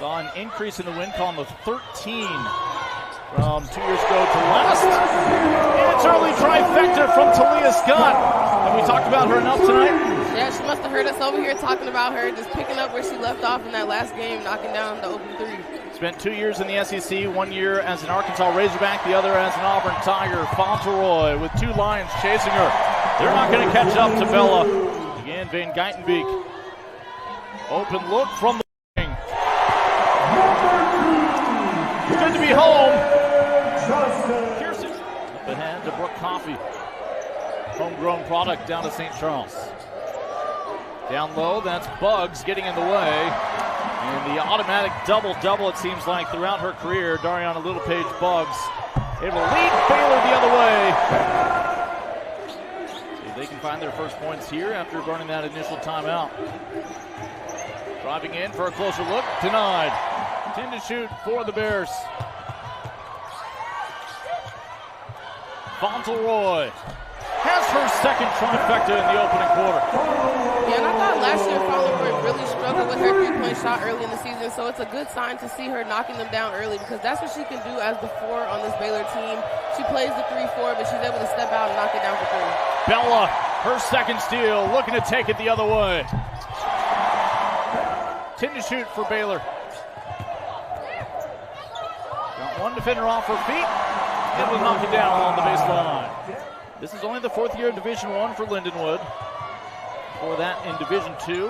Saw an increase in the win column of 13 from 2 years ago to last. And it's early trifecta from Talia Scott. Have we talked about her enough tonight? Yeah, she must have heard us over here talking about her, just picking up where she left off in that last game, knocking down the open three. Spent 2 years in the SEC, 1 year as an Arkansas Razorback, the other as an Auburn Tiger. Fauntleroy with 2 Lions chasing her. They're not going to catch up to Bella. Again, Van Geitenbeek. Open look from the wing. Good to be home. Pearson up ahead to Brooke Coffey. Homegrown product down to St. Charles. Down low, that's Buggs getting in the way. And the automatic double-double, it seems like, throughout her career. Dariana Littlepage Buggs able to lead Baylor the other way. See if they can find their first points here after burning that initial timeout. Driving in for a closer look, denied. 10 to shoot for the Bears. Fauntleroy has her second trifecta in the opening quarter. Yeah, and I thought last year Fauntleroy really struggled with her three-point shot early in the season, so it's a good sign to see her knocking them down early because that's what she can do as the 4 on this Baylor team. She plays the 3-4, but she's able to step out and knock it down for 3. Bella, her second steal, looking to take it the other way. 10 to shoot for Baylor. Got one defender off her feet. Able to knock it down along the baseline. This is only the 4th year of Division I for Lindenwood. For that in Division II.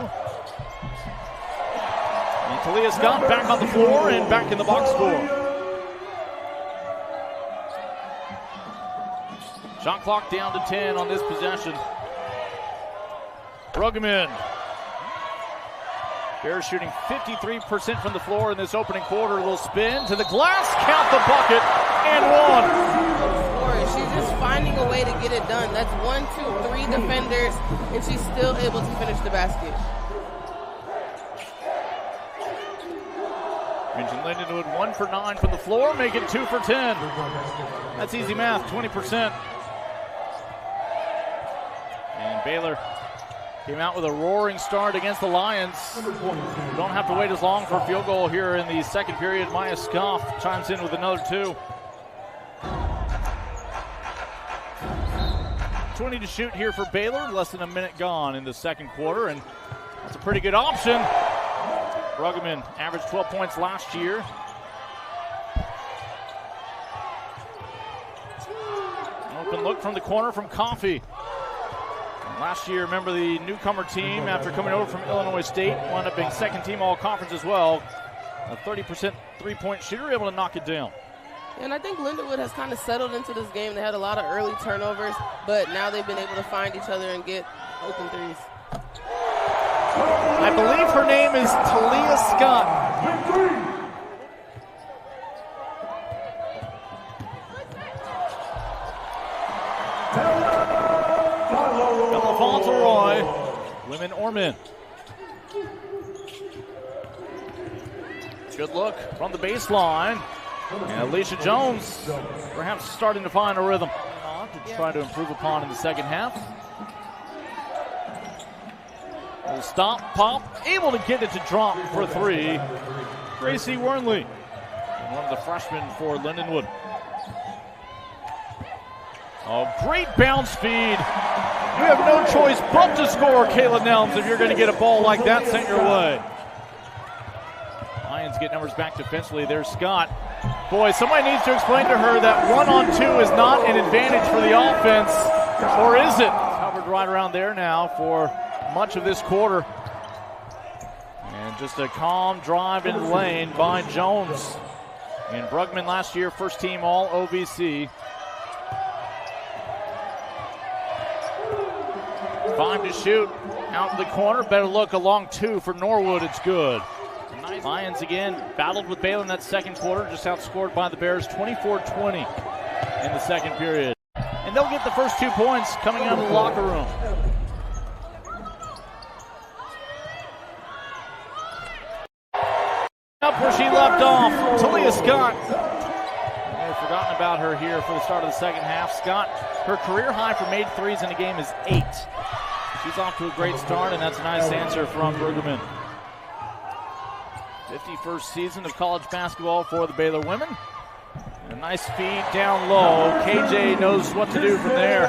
And Talia Scott back on the floor and back in the box score. Shot clock down to 10 on this possession. Bruggeman. Bears shooting 53% from the floor in this opening quarter. A little spin to the glass, count the bucket, and one. She's just finding a way to get it done. That's 1, 2, 3 defenders, and she's still able to finish the basket. Mentioned Lindenwood 1 for 9 from the floor, make it 2 for 10. That's easy math, 20%. And Baylor came out with a roaring start against the Lions. Don't have to wait as long for a field goal here in the second period. Maya Scoff chimes in with another 2. 20 to shoot here for Baylor. Less than a minute gone in the second quarter, and that's a pretty good option. Bruggeman averaged 12 points last year. An open look from the corner from Coffey. Last year, remember the newcomer team, after coming over from Illinois State, wound up being second team all-conference as well. A 30% three-point shooter, able to knock it down. And I think Lindenwood has kind of settled into this game. They had a lot of early turnovers, but now they've been able to find each other and get open threes. I believe her name is Talia Scott. Bella Fauntleroy, women or men. Good look from the baseline. And Alicia Jones perhaps starting to find a rhythm to try to improve upon in the second half. Little stop, pop, able to get it to drop for 3. Gracie Wernley, one of the freshmen for Lindenwood. Oh, great bounce speed. You have no choice but to score, Kayla Nelms, if you're going to get a ball like that sent your way. Lions get numbers back defensively. There's Scott. Boy, somebody needs to explain to her that 1-on-2 is not an advantage for the offense, or is it? Covered right around there now for much of this quarter. And just a calm drive in the lane by Jones. And Bruggeman last year, first team all OVC. 5 to shoot out in the corner. Better look, a long 2 for Norwood. It's good. Lions again battled with Baylor in that second quarter, just outscored by the Bears 24-20 in the second period. And they'll get the first 2 points coming out of the locker room. Up where she left off, Talia Scott. I've forgotten about her here for the start of the second half. Scott, her career high for made threes in a game is 8. She's off to a great start, and that's a nice answer from Bruggeman. 51st season of college basketball for the Baylor women. A nice feed down low. KJ knows what to do from there.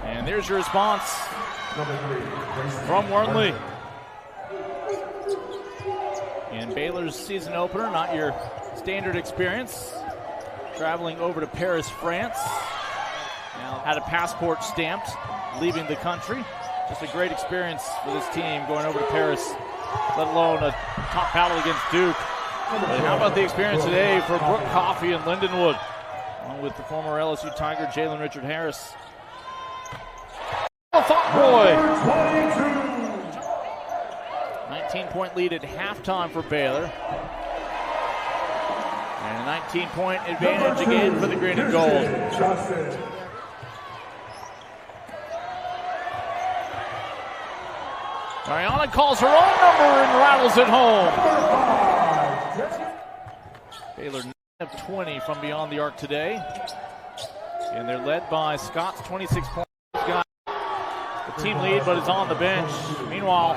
And there's your response from Wernley. And Baylor's season opener, not your standard experience. Traveling over to Paris, France. Now had a passport stamped, leaving the country. Just a great experience for this team going over to Paris, let alone a top battle against Duke. But how about the experience today for Brooke Coffey and Lindenwood, along with the former LSU Tiger Jalen Richard Harris. Fauntleroy. 19-point lead at halftime for Baylor. And a 19-point advantage again for the green and gold. Ariana calls her own number and rattles it home. Baylor 9 of 20 from beyond the arc today. And they're led by Scott's 26 points. Got the team lead, but is on the bench. Meanwhile,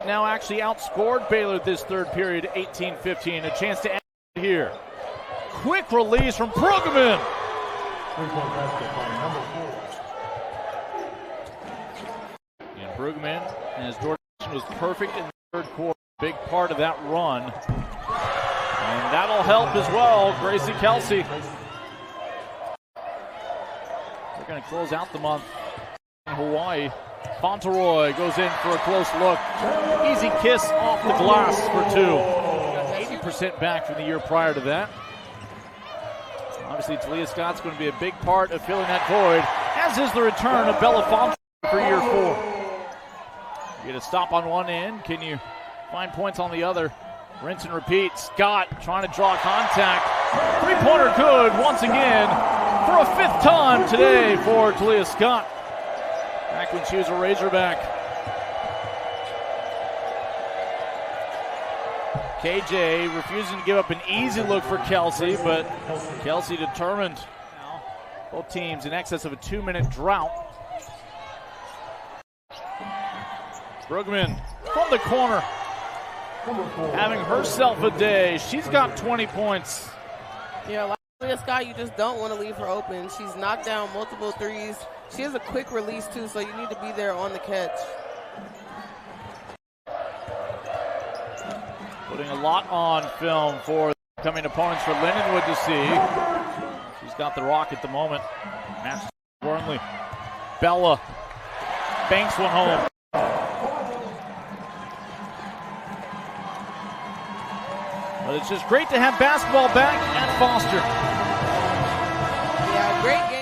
now actually outscored Baylor this third period, 18-15. A chance to end here. Quick release from Brueggemann. And Brueggemann, as Jordan was perfect in the third quarter, big part of that run. And that'll help as well, Gracie Kelsey. They're going to close out the month in Hawaii. Fauntleroy goes in for a close look. Easy kiss off the glass for two. 80% back from the year prior to that. Obviously, Talia Scott's going to be a big part of filling that void, as is the return of Bella Fauntleroy for year 4. You get a stop on one end. Can you find points on the other? Rinse and repeat. Scott trying to draw contact. Three-pointer good once again for a 5th time today for Talia Scott. Back when she was a Razorback. KJ refusing to give up an easy look for Kelsey, but Kelsey determined. Now, both teams in excess of a 2-minute drought. Brueggemann from the corner, having herself a day. She's got 20 points. Yeah, like Talia Scott, you just don't want to leave her open. She's knocked down multiple threes. She has a quick release, too, so you need to be there on the catch. Putting a lot on film for coming opponents for Lindenwood to see. She's got the rock at the moment. Match Wernley. Bella banks one home. But it's just great to have basketball back at Foster. Yeah, great game.